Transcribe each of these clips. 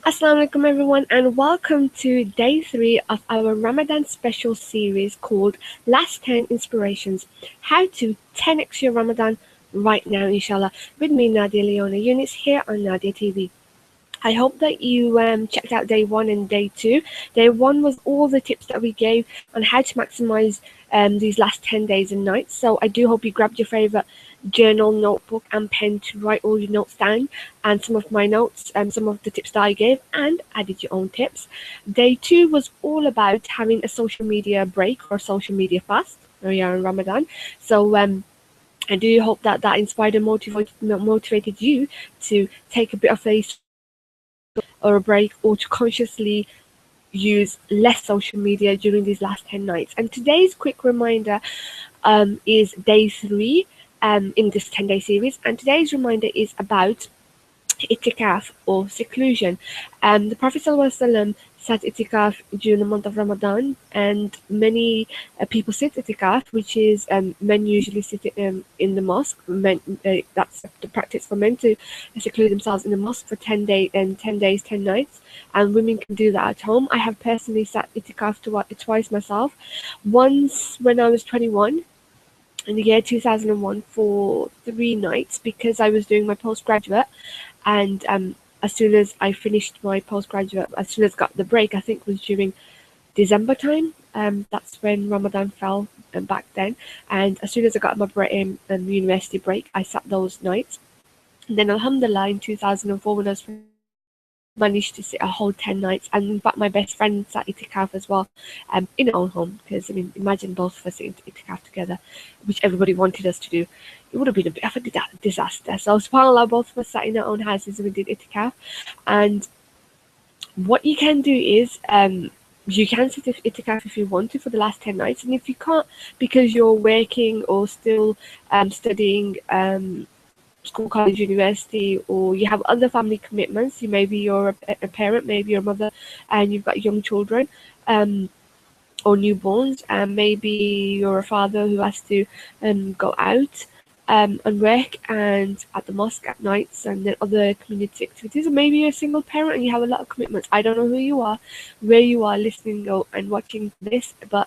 Assalamu alaikum everyone and welcome to day 3 of our Ramadan special series called Last 10 Inspirations. How to 10x your Ramadan right now inshallah with me Nadia Leona Eunice here on Nadia TV. I hope that you checked out day 1 and day 2. Day 1 was all the tips that we gave on how to maximize these last 10 days and nights. So I do hope you grabbed your favorite journal, notebook, and pen to write all your notes down and some of my notes and some of the tips that I gave and added your own tips. Day 2 was all about having a social media break or social media fast. We are in Ramadan. So, I do hope that that inspired and motivated you to take a bit of a or a break or to consciously use less social media during these last 10 nights. And today's quick reminder is day 3 in this 10-day series. And today's reminder is about itikaf or seclusion. The Prophet ﷺ sat itikaf during the month of Ramadan, and many people sit itikaf, which is men usually sit in the mosque. That's the practice for men to seclude themselves in the mosque for 10 days, 10 nights, and women can do that at home. I have personally sat itikaf twice myself. Once when I was 21 in the year 2001 for 3 nights because I was doing my postgraduate, and as soon as I finished my postgraduate, as soon as I got the break, I think it was during December time. That's when Ramadan fell back then. And as soon as I got my university break, I sat those nights. And then Alhamdulillah in 2004 when I was managed to sit a whole 10 nights, and in fact my best friend sat itikaf as well in our own home, because I mean imagine both of us sitting itikaf together, which everybody wanted us to do. It would have been a bit of a disaster. So subhanAllah, both of us sat in our own houses and we did itikaf. And what you can do is you can sit itikaf if you want to for the last 10 nights, and if you can't because you're working or still studying school, college, university, or you have other family commitments. Maybe you're a parent, maybe you're a mother, and you've got young children or newborns, and maybe you're a father who has to go out and work and at the mosque at nights and then other community activities, or maybe you're a single parent and you have a lot of commitments. I don't know who you are, where you are listening and watching this, but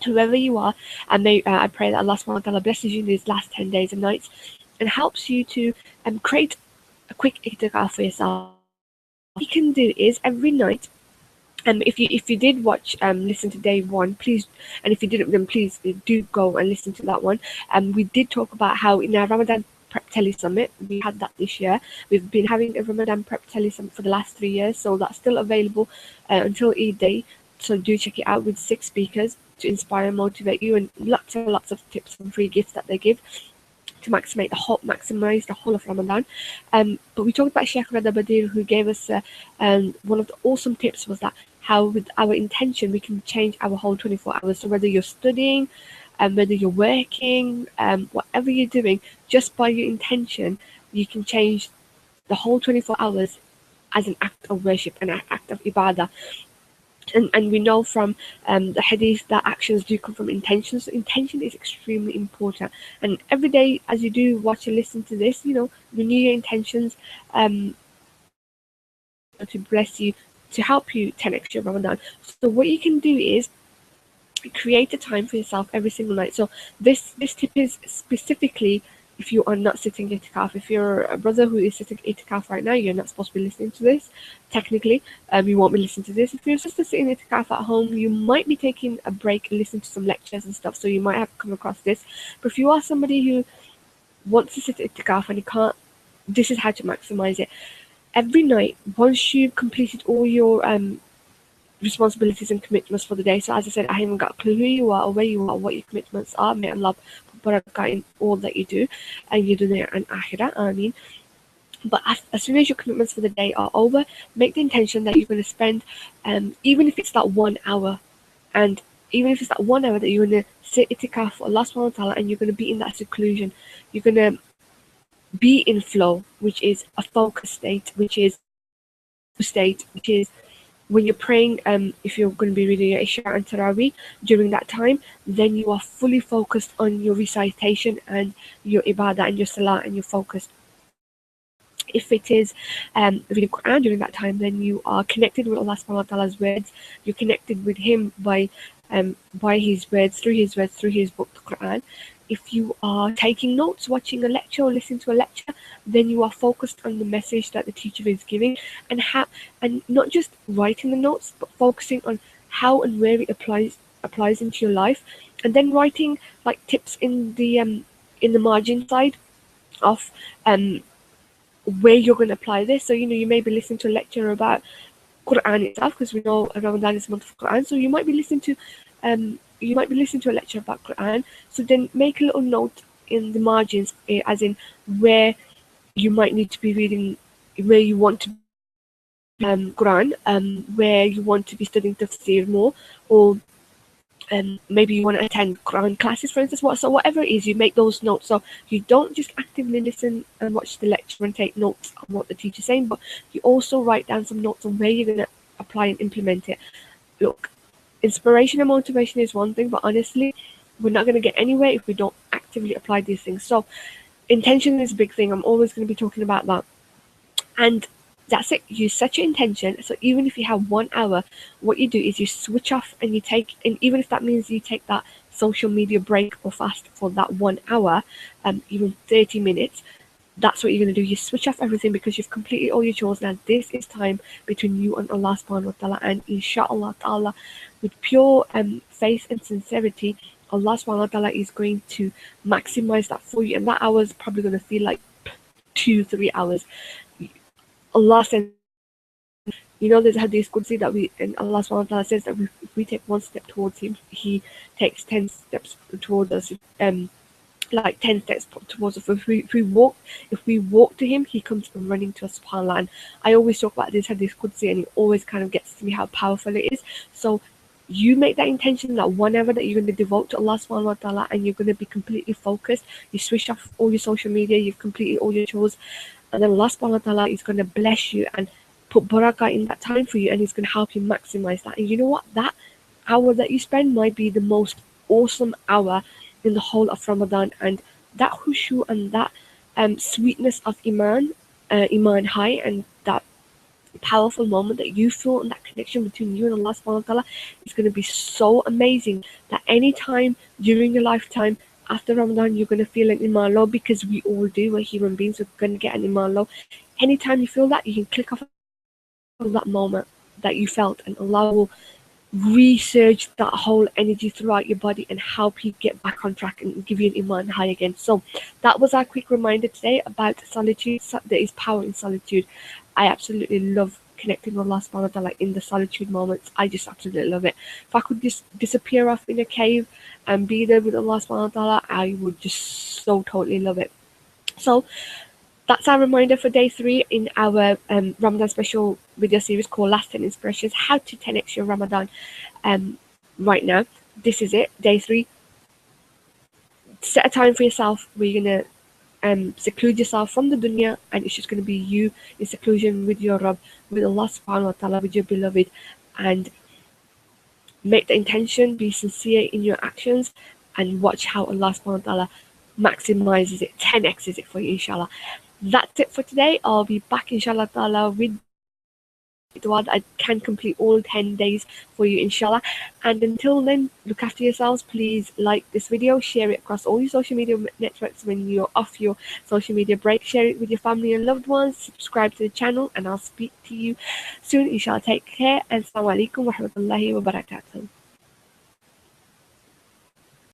whoever you are, and I pray that Allah subhanahu wa ta'ala blesses you in these last 10 days and nights and helps you to create a quick itikaf for yourself. What you can do is every night, if you did watch listen to day 1, please, and if you didn't, then please do go and listen to that one. We did talk about how in our Ramadan Prep Tele Summit, we had that this year. We've been having a Ramadan Prep Tele Summit for the last 3 years, so that's still available until Eid Day. So do check it out with 6 speakers to inspire and motivate you, and lots and lots of tips and free gifts that they give to maximize the whole of Ramadan. But we talked about Sheikh Rada Badir, who gave us one of the awesome tips was that how with our intention we can change our whole 24 hours. So whether you're studying, whether you're working, whatever you're doing, just by your intention, you can change the whole 24 hours as an act of worship, an act of ibadah. And we know from the hadith that actions do come from intention. So intention is extremely important. And every day, as you do watch and listen to this, renew your intentions to bless you, to help you 10x your Ramadan. So what you can do is create a time for yourself every single night. So this tip is specifically if you are not sitting itikaf. If you're a brother who is sitting itikaf right now, you're not supposed to be listening to this. Technically, you won't be listening to this. If you're just sitting itikaf at home, you might be taking a break and listening to some lectures and stuff, so you might have come across this. But if you are somebody who wants to sit itikaf and you can't, this is how to maximize it. Every night, once you've completed all your responsibilities and commitments for the day. So as I said, I haven't got a clue who you are or where you are or what your commitments are. May Allah put barakah in all that you do, and you dunya and akhirah. Ameen. But as soon as your commitments for the day are over, make the intention that you're going to spend, even if it's that 1 hour, and even if it's that 1 hour that you're going to sit itikaf for Allah subhanahu wa ta'ala, and you're going to be in that seclusion, you're going to be in flow, which is a focus state, which is when you're praying, if you're going to be reading your Isha and Taraweeh during that time, then you are fully focused on your recitation and your ibadah and your salah, and you're focused. If it is reading Quran during that time, then you are connected with Allah subhanahu wa ta'ala's words. You're connected with Him by His words, through His book, the Quran. If you are taking notes, watching a lecture or listening to a lecture, then you are focused on the message that the teacher is giving, and not just writing the notes, but focusing on how and where it applies into your life, and then writing like tips in the margin side of um where you're going to apply this. So, you may be listening to a lecture about Quran itself, because we know Ramadan is a month of Quran. So you might be listening to a lecture about Quran. So then make a little note in the margins, as in where you might need to be reading, where you want to Quran, where you want to be studying tafsir more, or maybe you want to attend Quran classes, for instance. So whatever it is, you make those notes. So you don't just actively listen and watch the lecture and take notes on what the teacher's saying, but you also write down some notes on where you're going to apply and implement it. Look, inspiration and motivation is one thing, but honestly, we're not going to get anywhere if we don't actively apply these things. So intention is a big thing. I'm always going to be talking about that. And that's it. You set your intention. So even if you have 1 hour, what you do is you switch off, and and even if that means you take that social media break or fast for that 1 hour, even 30 minutes, that's what you're going to do. You switch off everything because you've completed all your chores. Now this is time between you and Allah subhanahu wa ta'ala, and inshallah ta'ala, with pure faith and sincerity, Allah subhanahu wa ta'ala is going to maximize that for you, and that hour is probably going to feel like 2-3 hours. Allah says, there's a hadith Qudsi that and Allah subhanahu wa ta'ala says that if we take one step towards Him, He takes 10 steps towards us. Like 10 steps towards us. If we walk to Him, He comes running to us, subhanAllah. And I always talk about this hadith Qudsi, and it always kind of gets to me how powerful it is. So you make that intention, that 1 hour that you're going to devote to Allah subhanahu wa ta'ala, and you're going to be completely focused. You switch off all your social media, you've completed all your chores, and then Allah subhanahu wa ta'ala is going to bless you and put barakah in that time for you, and He's going to help you maximize that. And you know what? That hour that you spend might be the most awesome hour in the whole of Ramadan, and that khushu and that sweetness of iman high, and that powerful moment that you feel, and that connection between you and Allah subhanahu wa ta'ala is going to be so amazing that any time during your lifetime after Ramadan, you're going to feel an iman low, because we all do. We're human beings. We're going to get an iman low. Anytime you feel that, you can click off that moment that you felt, and Allah will resurge that whole energy throughout your body and help you get back on track and give you an iman high again. So that was our quick reminder today about solitude. There is power in solitude. I absolutely love connecting with Allah subhanahu wa ta'ala in the solitude moments. I just absolutely love it. If I could just disappear off in a cave and be there with Allah subhanahu wa ta'ala, I would just so totally love it. So that's our reminder for day 3 in our Ramadan special video series called Last 10 Inspirations, how to 10x your Ramadan right now. This is it, day 3. Set a time for yourself where you're going to seclude yourself from the dunya, and it's just going to be you in seclusion with your Rabb, with Allah subhanahu wa ta'ala, with your beloved, and make the intention, be sincere in your actions, and watch how Allah subhanahu wa ta'ala maximizes it, 10x's it for you, inshallah. That's it for today. I'll be back inshallah ta'ala with dua that I can complete all 10 days for you inshallah. And until then, look after yourselves. Please like this video, share it across all your social media networks when you're off your social media break. Share it with your family and loved ones. Subscribe to the channel, and I'll speak to you soon inshallah. Take care, and assalamu alaikum wa rahmatullahi wa barakatuh.